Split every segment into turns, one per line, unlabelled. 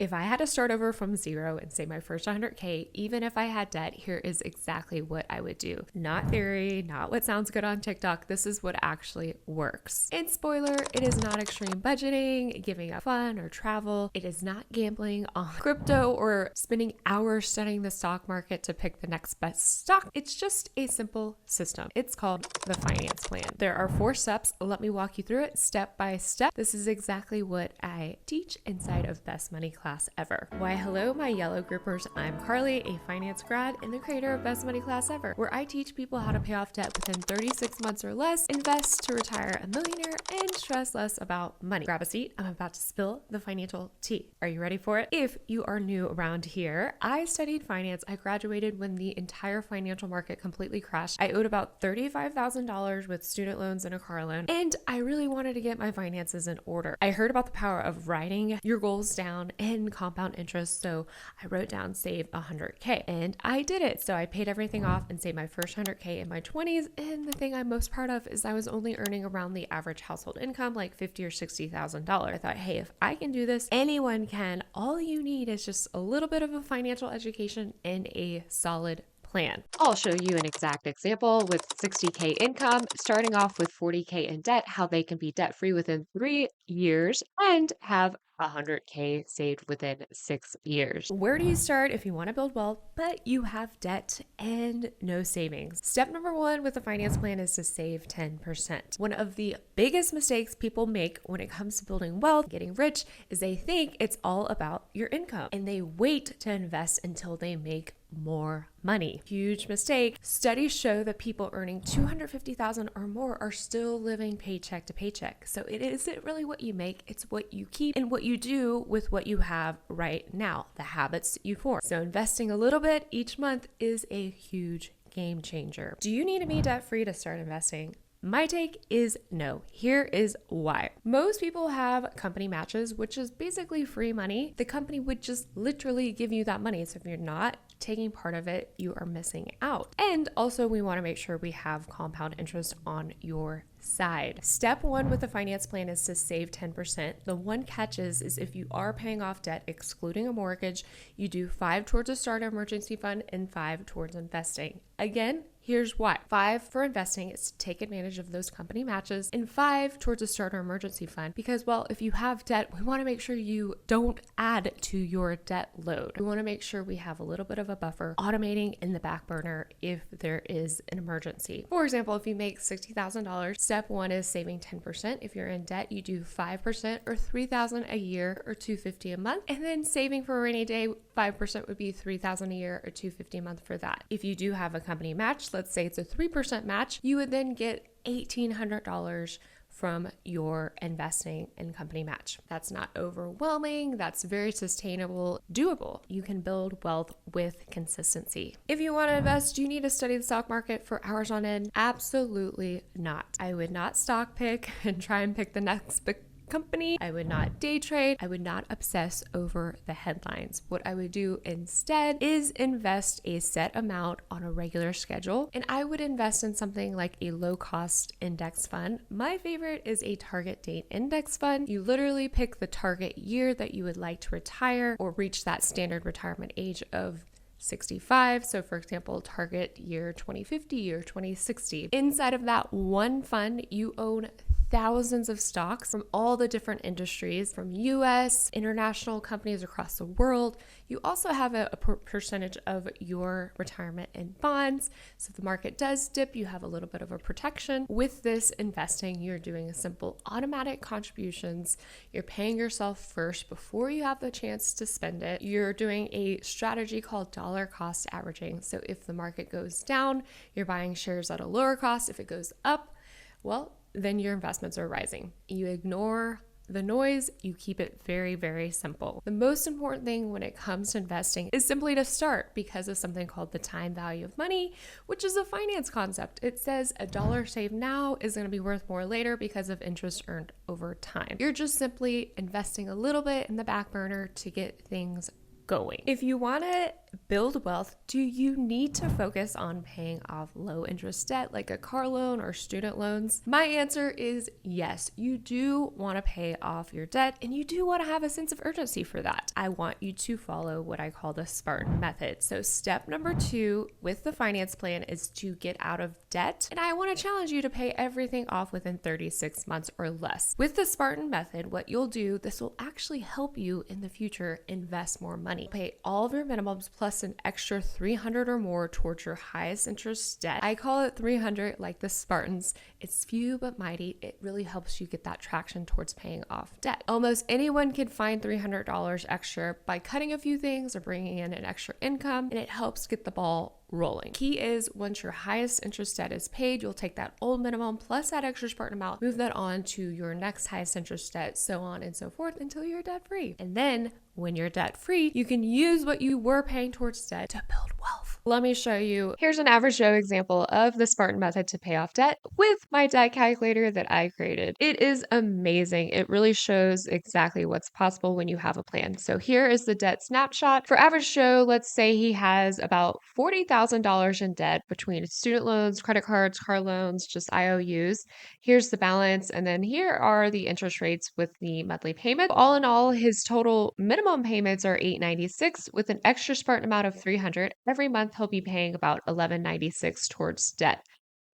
If I had to start over from zero and say my first 100K, even if I had debt, here is exactly what I would do. Not theory, not what sounds good on TikTok. This is what actually works. And spoiler, it is not extreme budgeting, giving up fun or travel. It is not gambling on crypto or spending hours studying the stock market to pick the next best stock. It's just a simple system. It's called the finance plan. There are 4 steps. Let me walk you through it step by step. This is exactly what I teach inside of Best Money Class Ever. Why, hello, my yellow groupers. I'm Carly, a finance grad and the creator of Best Money Class Ever, where I teach people how to pay off debt within 36 months or less, invest to retire a millionaire, and stress less about money. Grab a seat. I'm about to spill the financial tea. Are you ready for it? If you are new around here, I studied finance. I graduated when the entire financial market completely crashed. I owed about $35,000 with student loans and a car loan, and I really wanted to get my finances in order. I heard about the power of writing your goals down and compound interest, so I wrote down save 100K, and I did it. So I paid everything off and saved my first 100K in my 20s, and the thing I'm most proud of is I was only earning around the average household income, like $50,000 or $60,000. I thought, hey, if I can do this, anyone can. All you need is just a little bit of a financial education and a solid plan. I'll show you an exact example with 60K income, starting off with 40K in debt, how they can be debt free within 3 years and have 100K saved within 6 years. Where do you start if you want to build wealth, but you have debt and no savings? Step number 1 with a finance plan is to save 10%. One of the biggest mistakes people make when it comes to building wealth, getting rich, is they think it's all about your income and they wait to invest until they make more money. Huge mistake. Studies show that people earning $250,000 or more are still living paycheck to paycheck. So it isn't really what you make, it's what you keep and what you do with what you have right now, the habits you form. So investing a little bit each month is a huge game changer. Do you need to be debt free to start investing? My take is no. Here is why. Most people have company matches, which is basically free money. The company would just literally give you that money. So if you're not taking part of it, you are missing out. And also we want to make sure we have compound interest on your side. Step 1 with the finance plan is to save 10%. The one catch is if you are paying off debt, excluding a mortgage, you do 5 towards a starter emergency fund and 5 towards investing. Again, here's why. 5 for investing is to take advantage of those company matches, and 5 towards a starter emergency fund because, well, if you have debt, we want to make sure you don't add to your debt load. We want to make sure we have a little bit of a buffer automating in the back burner if there is an emergency. For example, if you make $60,000, step 1 is saving 10%. If you're in debt, you do 5% or $3,000 a year or $250 a month, and then saving for a rainy day, 5% would be $3,000 a year or $250 a month for that. If you do have a company match, let's say it's a 3% match, you would then get $1,800 from your investing and company match. That's not overwhelming. That's very sustainable, doable. You can build wealth with consistency. If you want to invest, do you need to study the stock market for hours on end? Absolutely not. I would not stock pick and try and pick the next big company. I would not day trade. I would not obsess over the headlines. What I would do instead is invest a set amount on a regular schedule, and I would invest in something like a low-cost index fund. My favorite is a target date index fund. You literally pick the target year that you would like to retire or reach that standard retirement age of 65. So for example, target year 2050 or 2060. Inside of that one fund, you own thousands of stocks from all the different industries, from US, international companies across the world. You also have a percentage of your retirement in bonds. So if the market does dip, you have a little bit of a protection. With this investing, you're doing a simple automatic contributions. You're paying yourself first before you have the chance to spend it. You're doing a strategy called dollar cost averaging. So if the market goes down, you're buying shares at a lower cost. If it goes up, well, then your investments are rising. You ignore the noise, you keep it very, very simple. The most important thing when it comes to investing is simply to start because of something called the time value of money, which is a finance concept. It says a dollar saved now is going to be worth more later because of interest earned over time. You're just simply investing a little bit in the back burner to get things going. If you want to build wealth, do you need to focus on paying off low interest debt like a car loan or student loans? My answer is yes. You do want to pay off your debt and you do want to have a sense of urgency for that. I want you to follow what I call the Spartan method. So step number 2 with the finance plan is to get out of debt. And I want to challenge you to pay everything off within 36 months or less. With the Spartan method, what you'll do, this will actually help you in the future invest more money. Pay all of your minimums plus an extra 300 or more towards your highest interest debt. I call it 300 like the Spartans. It's few but mighty. It really helps you get that traction towards paying off debt. Almost anyone can find $300 extra by cutting a few things or bringing in an extra income, and it helps get the ball rolling. Key is once your highest interest debt is paid, you'll take that old minimum plus that extra Spartan amount, move that on to your next highest interest debt, so on and so forth until you're debt free. And then when you're debt free, you can use what you were paying towards debt to build wealth. Let me show you. Here's an average Joe example of the Spartan method to pay off debt with my debt calculator that I created. It is amazing. It really shows exactly what's possible when you have a plan. So here is the debt snapshot. For average Joe, let's say he has about $40,000 in debt between student loans, credit cards, car loans, just IOUs. Here's the balance. And then here are the interest rates with the monthly payment. All in all, his total minimum payments are $896 with an extra Spartan amount of $300. Every month he'll be paying about $1196 towards debt.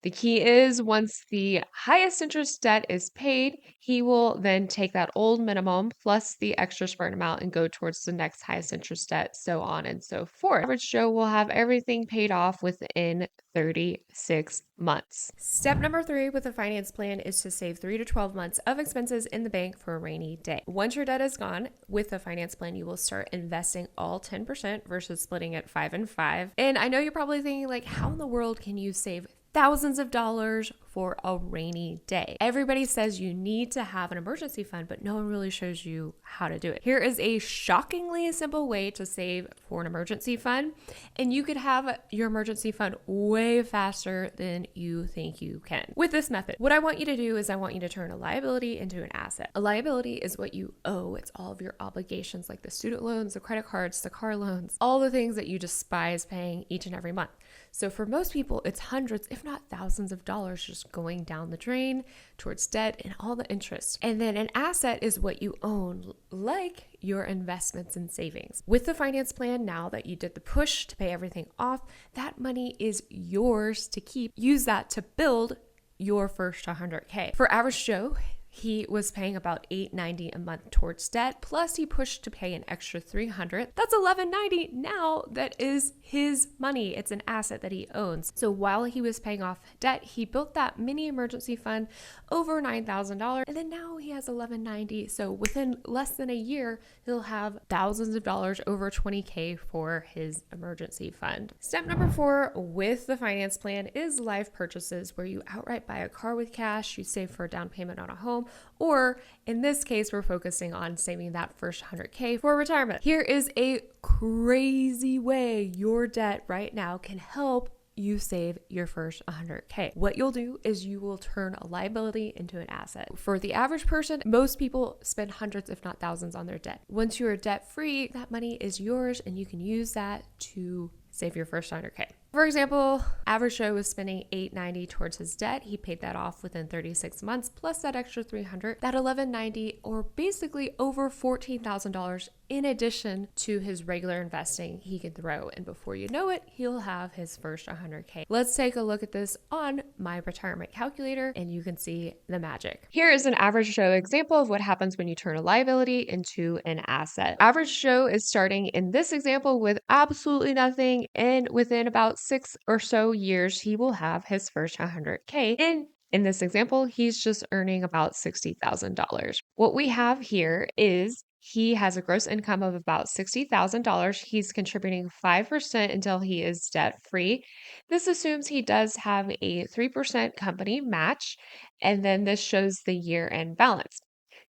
The key is once the highest interest debt is paid, he will then take that old minimum plus the extra Spartan amount and go towards the next highest interest debt, so on and so forth. Average Joe will have everything paid off within 36 months. Step number 3 with a finance plan is to save 3 to 12 months of expenses in the bank for a rainy day. Once your debt is gone, with the finance plan, you will start investing all 10% versus splitting it 5 and 5. And I know you're probably thinking like, how in the world can you save thousands of dollars for a rainy day? Everybody says you need to have an emergency fund, but no one really shows you how to do it. Here is a shockingly simple way to save for an emergency fund, and you could have your emergency fund way faster than you think you can. With this method, what I want you to do is I want you to turn a liability into an asset. A liability is what you owe. It's all of your obligations like the student loans, the credit cards, the car loans, all the things that you despise paying each and every month. So for most people, it's hundreds, if not thousands of dollars just going down the drain towards debt and all the interest. And then an asset is what you own, like your investments and savings. With the finance plan, now that you did the push to pay everything off, that money is yours to keep. Use that to build your first 100K. For average Joe, he was paying about $890 a month towards debt, plus he pushed to pay an extra $300. That's $1190 now. That is his money. It's an asset that he owns. So while he was paying off debt, he built that mini emergency fund over $9,000, and then now he has $1190. So within less than a year, he'll have thousands of dollars, over $20K for his emergency fund. Step number 4 with the finance plan is life purchases, where you outright buy a car with cash, you save for a down payment on a home, or in this case, we're focusing on saving that first 100K for retirement. Here is a crazy way your debt right now can help you save your first 100K. What you'll do is you will turn a liability into an asset. For the average person, most people spend hundreds, if not thousands, on their debt. Once you are debt free, that money is yours and you can use that to save your first 100K. For example, average Joe was spending $890 towards his debt. He paid that off within 36 months, plus that extra $300, that $1190, or basically over $14,000 in addition to his regular investing he can throw. And before you know it, he'll have his first 100K. Let's take a look at this on my retirement calculator and you can see the magic. Here is an average Joe example of what happens when you turn a liability into an asset. Average Joe is starting in this example with absolutely nothing, and within about 6 or so years, he will have his first 100K. In this example, he's just earning about $60,000. What we have here is he has a gross income of about $60,000. He's contributing 5% until he is debt free. This assumes he does have a 3% company match, and then this shows the year-end balance.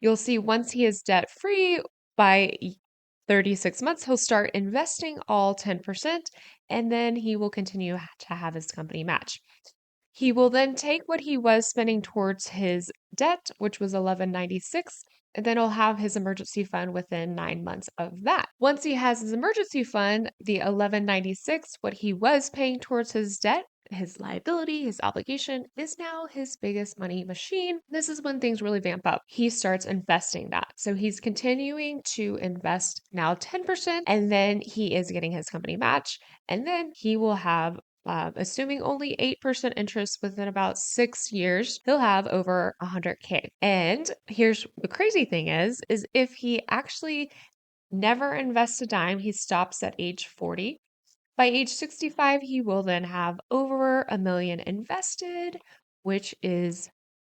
You'll see once he is debt free, by 36 months, he'll start investing all 10%, and then he will continue to have his company match. He will then take what he was spending towards his debt, which was $1196, And then he'll have his emergency fund within 9 months of that. Once he has his emergency fund, the 1196, what he was paying towards his debt, his liability, his obligation, is now his biggest money machine. This is when things really vamp up. He starts investing that. So he's continuing to invest now 10%, and then he is getting his company match. And then he will have assuming only 8% interest within about 6 years, he'll have over 100K. And here's the crazy thing is if he actually never invests a dime, he stops at age 40. By age 65, he will then have over $1 million invested, which is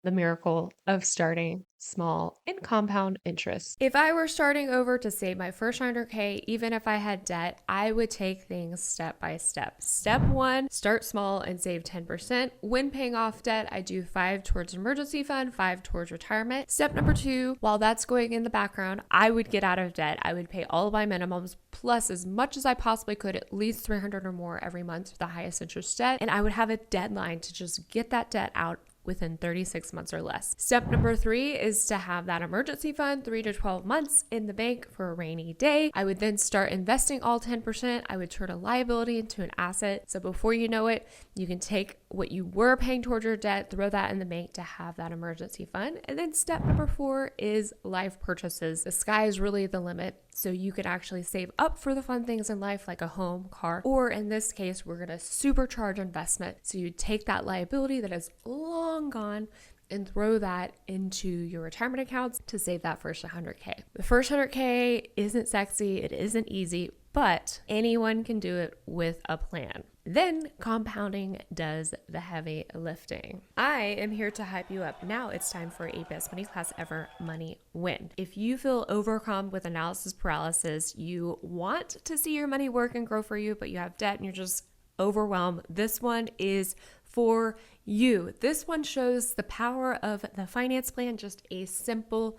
the miracle of starting small and compound interest. If I were starting over to save my first 100K, even if I had debt, I would take things step by step. Step 1, start small and save 10%. When paying off debt, I do 5 towards emergency fund, 5 towards retirement. Step number 2, while that's going in the background, I would get out of debt. I would pay all of my minimums plus as much as I possibly could, at least 300 or more every month, the highest interest debt. And I would have a deadline to just get that debt out within 36 months or less. Step number 3 is to have that emergency fund 3 to 12 months in the bank for a rainy day. I would then start investing all 10%. I would turn a liability into an asset. So before you know it, you can take what you were paying towards your debt, throw that in the bank to have that emergency fund. And then step number 4 is life purchases. The sky is really the limit. So you could actually save up for the fun things in life like a home, car, or in this case, we're going to supercharge investment. So you take that liability that is long gone and throw that into your retirement accounts to save that first 100K. The first 100K isn't sexy, it isn't easy, but anyone can do it with a plan. Then compounding does the heavy lifting. I am here to hype you up. Now it's time for a best money class ever money win. If you feel overcome with analysis paralysis, you want to see your money work and grow for you, but you have debt and you're just overwhelmed, this one is for you. This one shows the power of the finance plan, just a simple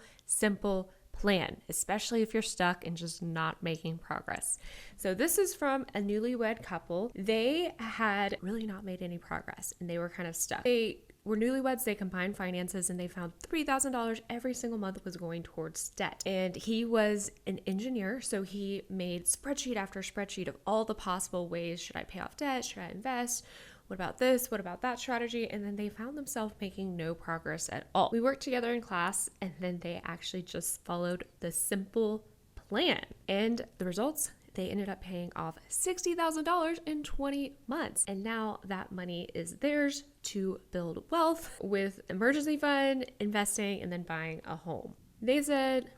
plan, especially if you're stuck and just not making progress. So this is from a newlywed couple. They had really not made any progress and they were kind of stuck. They were newlyweds, they combined finances, and they found $3,000 every single month was going towards debt. And he was an engineer, so he made spreadsheet after spreadsheet of all the possible ways. Should I pay off debt? Should I invest? What about this? What about that strategy? And then they found themselves making no progress at all. We worked together in class, and then they actually just followed the simple plan. And the results, they ended up paying off $60,000 in 20 months. And now that money is theirs to build wealth with emergency fund, investing, and then buying a home. They said,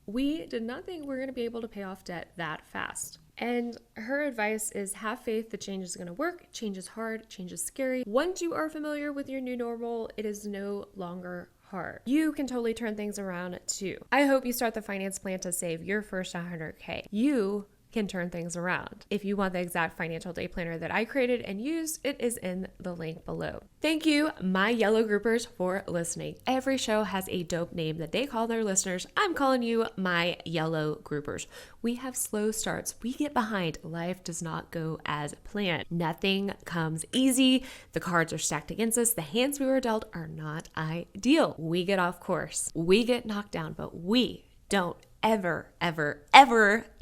we did not think we were going to be able to pay off debt that fast. And her advice is have faith that change is going to work. Change is hard. Change is scary. Once you are familiar with your new normal, it is no longer hard. You can totally turn things around too. I hope you start the finance plan to save your first 100K. You can turn things around. If you want the exact financial day planner that I created and used, it is in the link below. Thank you, my yellow groupers, for listening. Every show has a dope name that they call their listeners. I'm calling you my yellow groupers. We have slow starts. We get behind. Life does not go as planned. Nothing comes easy. The cards are stacked against us. The hands we were dealt are not ideal. We get off course. We get knocked down, but we don't ever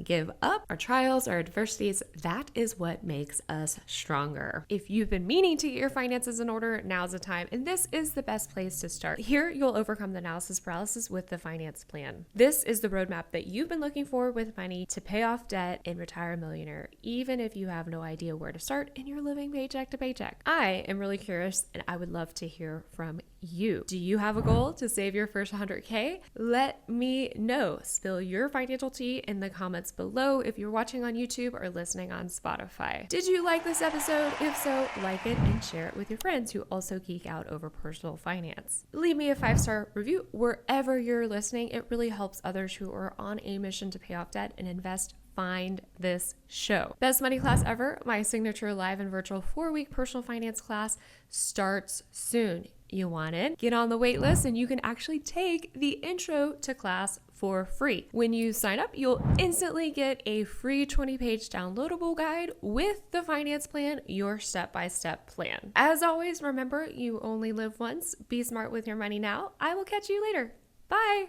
give up. Our trials, our adversities, that is what makes us stronger. If you've been meaning to get your finances in order, now's the time, and this is the best place to start. Here, you'll overcome the analysis paralysis with the finance plan. This is the roadmap that you've been looking for with money to pay off debt and retire a millionaire, even if you have no idea where to start and you're living paycheck to paycheck. I am really curious, and I would love to hear from you. Do you have a goal to save your first 100K? Let me know. Spill your financial tea in the comments below if you're watching on YouTube or listening on Spotify. Did you like this episode? If so, like it and share it with your friends who also geek out over personal finance. Leave me a 5-star review wherever you're listening. It really helps others who are on a mission to pay off debt and invest find this show. Best money class ever, my signature live and virtual 4-week personal finance class starts soon. You want it? Get on the wait list and you can actually take the intro to class for free. When you sign up, you'll instantly get a free 20-page downloadable guide with the finance plan, your step-by-step plan. As always, remember, you only live once. Be smart with your money now. I will catch you later. Bye.